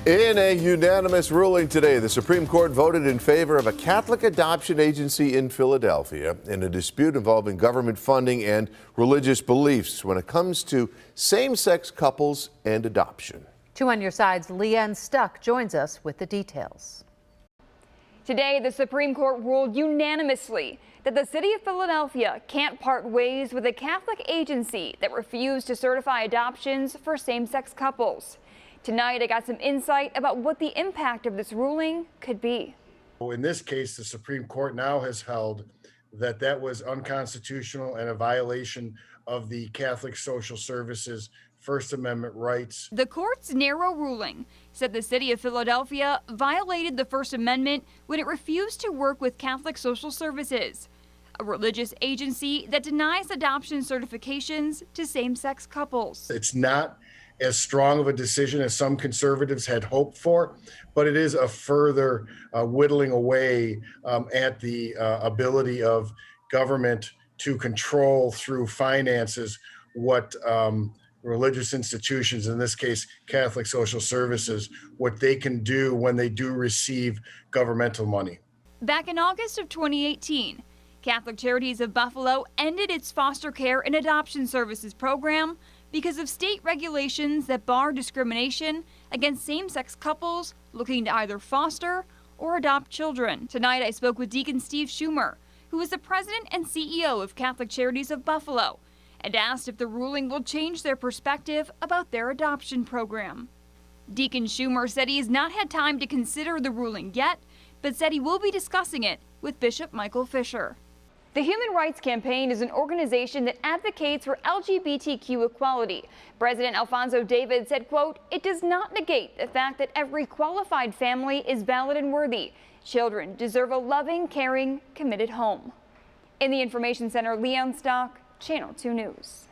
In a unanimous ruling today, the Supreme Court voted in favor of a Catholic adoption agency in Philadelphia in a dispute involving government funding and religious beliefs when it comes to same-sex couples and adoption. 2 on Your Side's Leanne Stuck joins us with the details. Today, the Supreme Court ruled unanimously that the city of Philadelphia can't part ways with a Catholic agency that refused to certify adoptions for same-sex couples. Tonight, I got some insight about what the impact of this ruling could be. In this case, the Supreme Court now has held that that was unconstitutional and a violation of the Catholic Social Services First Amendment rights. The court's narrow ruling said the city of Philadelphia violated the First Amendment when it refused to work with Catholic Social Services, a religious agency that denies adoption certifications to same-sex couples. It's not as strong of a decision as some conservatives had hoped for, but it is a further whittling away at the ability of government to control through finances what religious institutions, in this case Catholic Social Services, what they can do when they do receive governmental money. Back in August of 2018, Catholic Charities of Buffalo ended its foster care and adoption services program because of state regulations that bar discrimination against same-sex couples looking to either foster or adopt children. Tonight, I spoke with Deacon Steve Schumer, who is the president and CEO of Catholic Charities of Buffalo, and asked if the ruling will change their perspective about their adoption program. Deacon Schumer said he has not had time to consider the ruling yet, but said he will be discussing it with Bishop Michael Fisher. The Human Rights Campaign is an organization that advocates for LGBTQ equality. President Alfonso David said, quote, "It does not negate the fact that every qualified family is valid and worthy. Children deserve a loving, caring, committed home." In the Information Center, Leanne Stock, Channel 2 News.